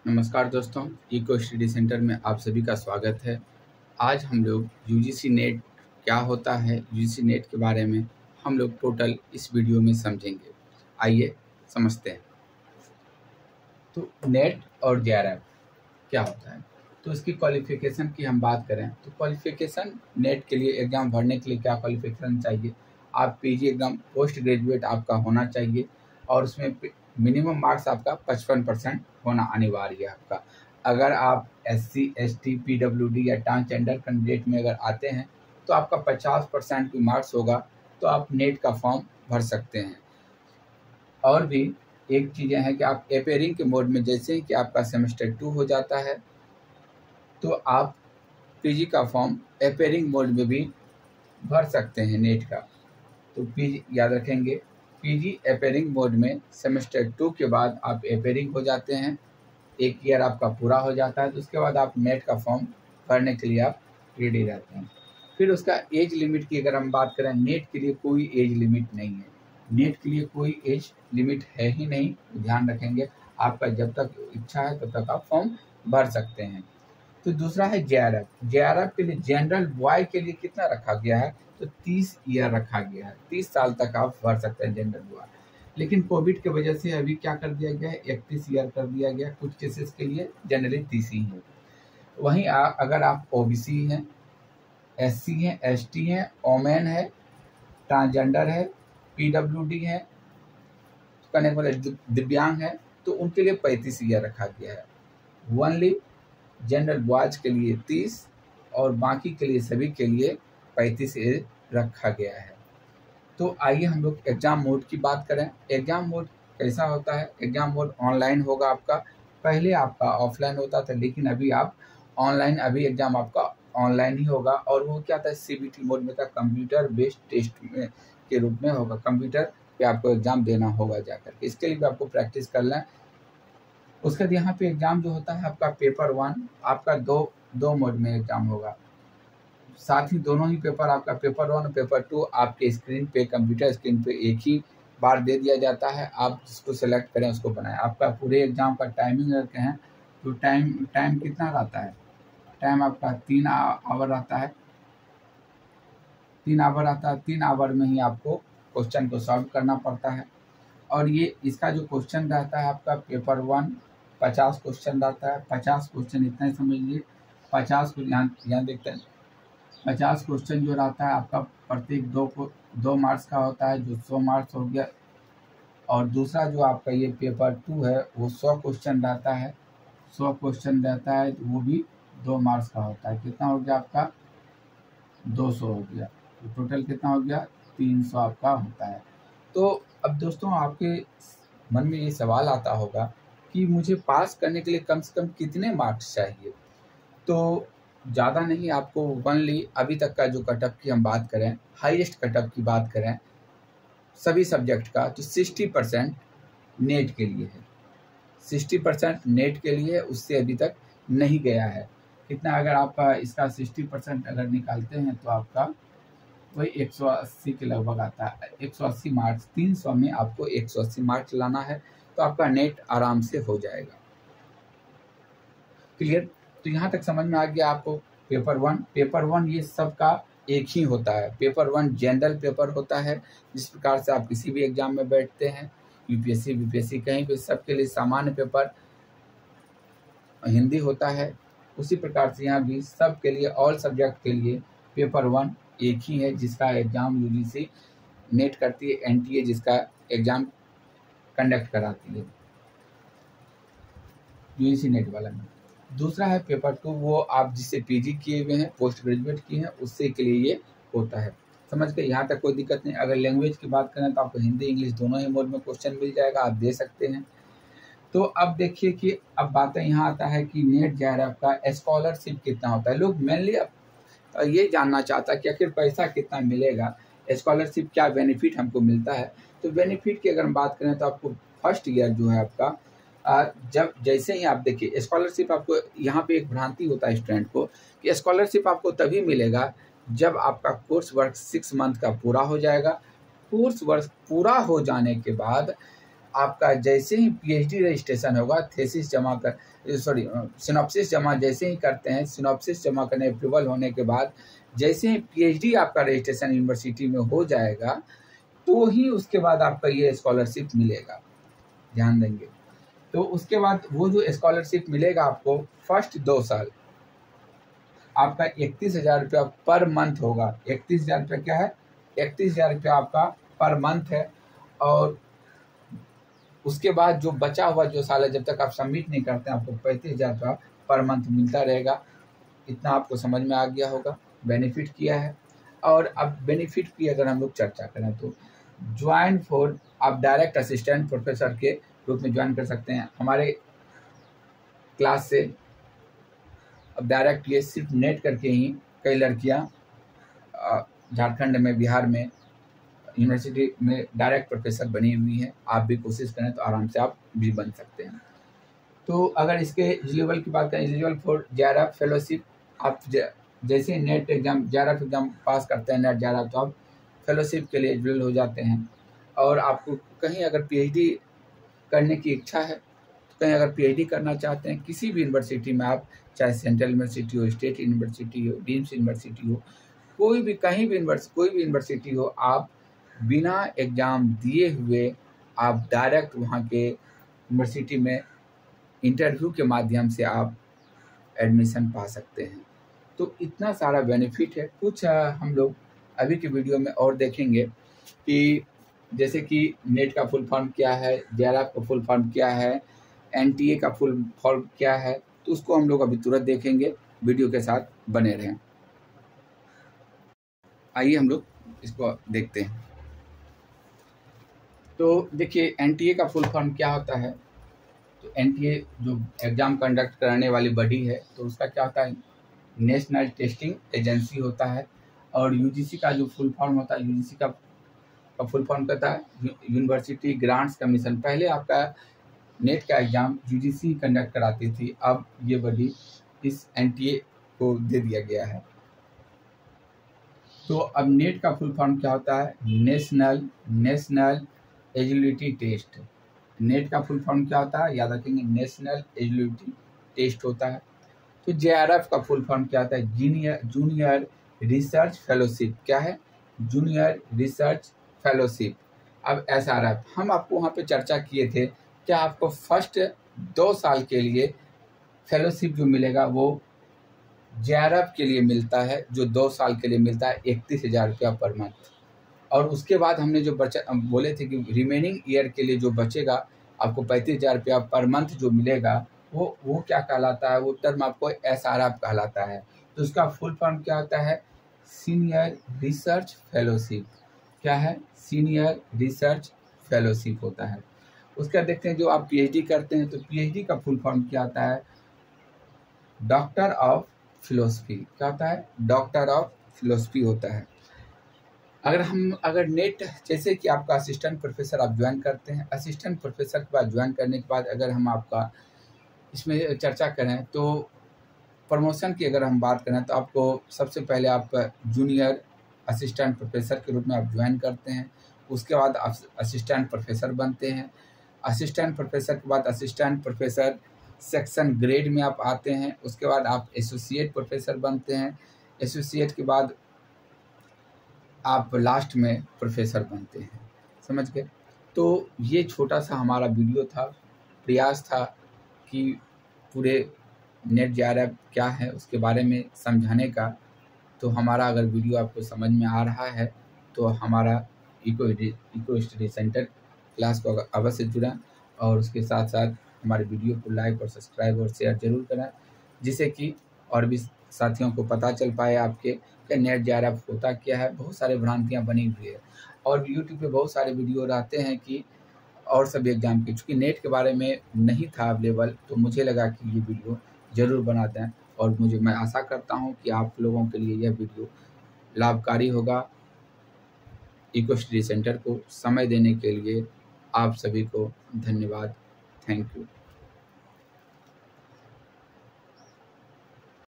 नमस्कार दोस्तों, eco study centre में आप सभी का स्वागत है। आज हम लोग यूजीसी नेट क्या होता है, यूजीसी नेट के बारे में हम लोग टोटल इस वीडियो में समझेंगे। आइए समझते हैं। तो नेट और जेआरएफ क्या होता है, तो इसकी क्वालिफिकेशन की हम बात करें तो क्वालिफिकेशन नेट के लिए एग्ज़ाम भरने के लिए क्या क्वालिफिकेशन चाहिए। आप पीजी एग्ज़ाम पोस्ट ग्रेजुएट आपका होना चाहिए और उसमें मिनिमम मार्क्स आपका 55% होना अनिवार्य है आपका। अगर आप SC ST PWD या ट्रांसजेंडर कैंडिडेट में अगर आते हैं तो आपका 50% की मार्क्स होगा तो आप नेट का फॉर्म भर सकते हैं। और भी एक चीज़ें हैं कि आप अपेयरिंग के मोड में, जैसे ही कि आपका सेमेस्टर 2 हो जाता है तो आप पीजी का फॉर्म अपेयरिंग मोड में भी भर सकते हैं नेट का। तो पीजी याद रखेंगे, पीजी अपेयरिंग मोड में सेमेस्टर 2 के बाद आप अपेयरिंग हो जाते हैं, एक ईयर आपका पूरा हो जाता है तो उसके बाद आप नेट का फॉर्म भरने के लिए आप रेडी रहते हैं। फिर उसका एज लिमिट की अगर हम बात करें, नेट के लिए कोई एज लिमिट नहीं है। नेट के लिए कोई एज लिमिट है ही नहीं, ध्यान रखेंगे। आपका जब तक इच्छा है तब तक आप फॉर्म भर सकते हैं। तो दूसरा है जेआरएफ। जेआरएफ के लिए जनरल बॉय के लिए कितना रखा गया है, तो 30 ईयर रखा गया है। 30 साल तक आप भर सकते हैं जनरल बॉय। लेकिन कोविड की वजह से अभी क्या कर दिया गया है, 31 ईयर कर दिया गया। कुछ केसेस के लिए जनरली 30 ही है। वहीं अगर आप ओबीसी हैं, SC हैं, ST हैं, ओमेन है, ट्रांसजेंडर है, PWD है, कहने वाले दिव्यांग है, तो उनके लिए 35 ईयर रखा गया है। ओनली जनरल बॉयज के लिए 30 और बाकी के लिए सभी के लिए 35 एज रखा गया है। तो आइए हम लोग एग्ज़ाम मोड की बात करें। एग्ज़ाम मोड कैसा होता है, एग्ज़ाम मोड ऑनलाइन होगा आपका। पहले आपका ऑफलाइन होता था, लेकिन अभी आप ऑनलाइन, अभी एग्ज़ाम आपका ऑनलाइन ही होगा। और वो क्या था, CBT मोड में था, कंप्यूटर बेस्ड टेस्ट में के रूप में होगा। कंप्यूटर पे आपको एग्ज़ाम देना होगा जाकर के, इसके लिए भी आपको प्रैक्टिस कर लें। उसके बाद यहाँ पे एग्ज़ाम जो होता है आपका पेपर 1 आपका दो मोड में एग्ज़ाम होगा। साथ ही दोनों ही पेपर, आपका पेपर 1 और पेपर 2 आपके स्क्रीन पे, कंप्यूटर स्क्रीन पे एक ही बार दे दिया जाता है। आप जिसको सेलेक्ट करें उसको बनाएं। आपका पूरे एग्ज़ाम का टाइमिंग रखे हैं तो टाइम कितना रहता है, टाइम आपका 3 आवर रहता है। 3 आवर आता है। 3 आवर में ही आपको क्वेश्चन को सॉल्व करना पड़ता है। और ये इसका जो क्वेश्चन रहता है आपका पेपर 1 50 क्वेश्चन रहता है। 50 क्वेश्चन इतना ही समझ लीजिए। 50 को यहाँ देखते हैं, 50 क्वेश्चन जो रहता है आपका प्रत्येक 2 मार्क्स का होता है, जो 100 मार्क्स हो गया। और दूसरा जो आपका ये पेपर 2 है वो 100 क्वेश्चन रहता है। 100 क्वेश्चन रहता है वो भी 2 मार्क्स का होता है। कितना हो गया आपका, 200 हो गया। तो टोटल कितना हो गया, 300 आपका होता है। तो अब दोस्तों आपके मन में ये सवाल आता होगा कि मुझे पास करने के लिए कम से कम कितने मार्क्स चाहिए। तो ज़्यादा नहीं, आपको ओनली अभी तक का जो कटअप की हम बात करें, हाईएस्ट कटअप की बात करें सभी सब्जेक्ट का, तो 60% नेट के लिए है। 60% नेट के लिए, उससे अभी तक नहीं गया है। कितना, अगर आप इसका 60% अगर निकालते हैं तो आपका वही 180 के लगभग आता है। 180 मार्क्स, 300 में आपको 180 मार्क्स लाना है तो आपका नेट आराम से हो जाएगा। क्लियर। तो यहाँ तक समझ में आ गया आपको। पेपर 1 ये सब का एक ही होता है। पेपर 1 जनरल पेपर होता है, जिस प्रकार से आप किसी भी एग्जाम में बैठते हैं, UPSC BPSC कहीं भी, सबके लिए सामान्य पेपर हिंदी होता है। उसी प्रकार से यहाँ भी सबके लिए, ऑल सब्जेक्ट के लिए पेपर 1 एक ही है, जिसका एग्ज़ाम UGC नेट करती है, NTA जिसका एग्ज़ाम कंडक्ट कराती है, UGC नेट वाला में। दूसरा है पेपर 2, वो आप जिससे PG किए हुए हैं, पोस्ट ग्रेजुएट किए हैं, उससे के लिए ये होता है। समझ गए, यहाँ तक कोई दिक्कत नहीं। अगर लैंग्वेज की बात करें तो आपको हिंदी इंग्लिश दोनों ही मोड में क्वेश्चन मिल जाएगा, आप दे सकते हैं। तो अब देखिए कि अब बातें यहाँ आता है कि नेट जेआरएफ का स्कॉलरशिप कितना होता है। लोग मेनली ये जानना चाहता है कि आखिर पैसा कितना मिलेगा, स्कॉलरशिप क्या बेनिफिट हमको मिलता है। तो बेनिफिट की अगर हम बात करें तो आपको फर्स्ट ईयर जो है आपका, जब जैसे ही आप देखिए स्कॉलरशिप, आपको यहाँ पे एक भ्रांति होता है स्टूडेंट को कि स्कॉलरशिप आपको तभी मिलेगा जब आपका कोर्स वर्क 6 मंथ का पूरा हो जाएगा। कोर्स वर्क पूरा हो जाने के बाद आपका जैसे ही पीएचडी रजिस्ट्रेशन होगा, थीसिस जमा कर सिनॉप्सिस जमा जैसे ही करते हैं, सिनॉप्सिस जमा करने अप्रूवल होने के बाद जैसे ही पीएचडी आपका रजिस्ट्रेशन यूनिवर्सिटी में हो जाएगा, तो ही उसके बाद आपका ये स्कॉलरशिप मिलेगा। ध्यान देंगे। तो उसके बाद वो जो स्कॉलरशिप मिलेगा आपको, फर्स्ट 2 साल आपका 31,000 रुपया पर मंथ होगा। 31,000 रुपया क्या है? 31,000 रुपया आपका पर मंथ है। और उसके बाद जो बचा हुआ जो साल है, जब तक आप सबमिट नहीं करते हैं, आपको 35,000 रुपया पर मंथ मिलता रहेगा। इतना आपको समझ में आ गया होगा, बेनिफिट किया है। और अब बेनिफिट की अगर हम लोग चर्चा करें तो ज्वाइन फॉर आप डायरेक्ट असिस्टेंट प्रोफेसर के रूप में ज्वाइन कर सकते हैं हमारे क्लास से। अब डायरेक्ट ये सिर्फ नेट करके ही कई लड़कियां झारखंड में, बिहार में यूनिवर्सिटी में डायरेक्ट प्रोफेसर बनी हुई हैं। आप भी कोशिश करें तो आराम से आप भी बन सकते हैं। तो अगर इसके एलिजिबल की बात करें, एलिजिबल फॉर जेआरएफ फेलोशिप, आप जैसे ही NET exam JRF exam pass करते हैं, नेट जेआरएफ, तो आप फेलोशिप के लिए एलिजिबल हो जाते हैं। और आपको कहीं अगर पीएचडी करने की इच्छा है, तो कहीं अगर पीएचडी करना चाहते हैं किसी भी यूनिवर्सिटी में, आप चाहे सेंट्रल यूनिवर्सिटी हो, स्टेट यूनिवर्सिटी हो, डीम्स यूनिवर्सिटी हो, कोई भी कहीं भी कोई भी यूनिवर्सिटी हो, आप बिना एग्ज़ाम दिए हुए आप डायरेक्ट वहाँ के यूनिवर्सिटी में इंटरव्यू के माध्यम से आप एडमिशन पा सकते हैं। तो इतना सारा बेनिफिट है। कुछ हम लोग अभी के वीडियो में और देखेंगे कि जैसे कि नेट का फुल फॉर्म क्या है, जेआरएफ का फुल फॉर्म क्या है, एनटीए का फुल फॉर्म क्या है, तो उसको हम लोग अभी तुरंत देखेंगे। वीडियो के साथ बने रहें। आइए हम लोग इसको देखते हैं। तो देखिए एनटीए का फुल फॉर्म क्या होता है। तो एनटीए जो एग्ज़ाम कंडक्ट कराने वाली बॉडी है, तो उसका क्या होता है, नेशनल टेस्टिंग एजेंसी होता है। और यूजीसी का जो फुल फॉर्म होता है, यूजीसी का फुल फॉर्म कहता है यूनिवर्सिटी ग्रांट्स कमीशन। पहले आपका नेट का एग्ज़ाम यूजीसी कंडक्ट कराती थी, अब ये बॉडी इस एनटीए को दे दिया गया है। तो अब नेट का फुल फॉर्म क्या होता है, नेशनल एलिजिबिलिटी टेस्ट। नेट का फुल फॉर्म क्या होता है, याद रखेंगे, नेशनल एलिजिबिलिटी टेस्ट होता है। तो जेआरएफ का फुल फॉर्म क्या होता है, जूनियर रिसर्च फेलोशिप। क्या है, जूनियर रिसर्च फेलोशिप। अब एसआरएफ हम आपको वहाँ पे चर्चा किए थे, क्या आपको फर्स्ट 2 साल के लिए फेलोशिप जो मिलेगा वो जेआरएफ के लिए मिलता है, जो 2 साल के लिए मिलता है 31,000 रुपया पर मंथ। और उसके बाद हमने जो बोले थे कि रिमेनिंग ईयर के लिए जो बचेगा आपको 35,000 रुपया पर मंथ जो मिलेगा, वो क्या कहलाता है, वो टर्म आपको एसआरएफ कहलाता है। तो उसका फुल फॉर्म क्या होता है, सीनियर रिसर्च फेलोशिप। क्या है, सीनियर रिसर्च फेलोशिप होता है। उसका देखते हैं जो आप पीएचडी करते हैं, तो पीएचडी का फुल फॉर्म क्या होता है, डॉक्टर ऑफ फिलोसफी। क्या होता है, डॉक्टर ऑफ फिलोसफी होता है। अगर नेट जैसे कि आपका असिस्टेंट प्रोफेसर आप ज्वाइन करते हैं, असिस्टेंट प्रोफेसर के बाद ज्वाइन करने के बाद अगर हम आपका इसमें चर्चा करें, तो प्रमोशन की अगर हम बात करें, तो आपको सबसे पहले आप जूनियर असिस्टेंट प्रोफेसर के रूप में आप ज्वाइन करते हैं। उसके बाद आप असिस्टेंट प्रोफेसर बनते हैं। असिस्टेंट प्रोफेसर के बाद असिस्टेंट प्रोफेसर सेक्शन ग्रेड में आप आते हैं। उसके बाद आप एसोसिएट प्रोफेसर बनते हैं। एसोसिएट के बाद आप लास्ट में प्रोफेसर बनते हैं। समझ गए। तो ये छोटा सा हमारा वीडियो था, प्रयास था कि पूरे नेट जेआरएफ क्या है उसके बारे में समझाने का। तो हमारा अगर वीडियो आपको समझ में आ रहा है तो हमारा इको स्टडी सेंटर क्लास को अवश्य जुड़ें, और उसके साथ साथ हमारे वीडियो को लाइक और सब्सक्राइब और शेयर जरूर करें, जिससे कि और भी साथियों को पता चल पाए आपके कि नेट जेआरएफ होता क्या है। बहुत सारे भ्रांतियाँ बनी हुई है, और यूट्यूब पे बहुत सारे वीडियो रहते हैं कि और सभी एग्जाम के, चूँकि नेट के बारे में नहीं था अवेलेबल, तो मुझे लगा कि ये वीडियो ज़रूर बनाते हैं। और मैं आशा करता हूँ कि आप लोगों के लिए यह वीडियो लाभकारी होगा। इको स्टडी सेंटर को समय देने के लिए आप सभी को धन्यवाद। Thank you.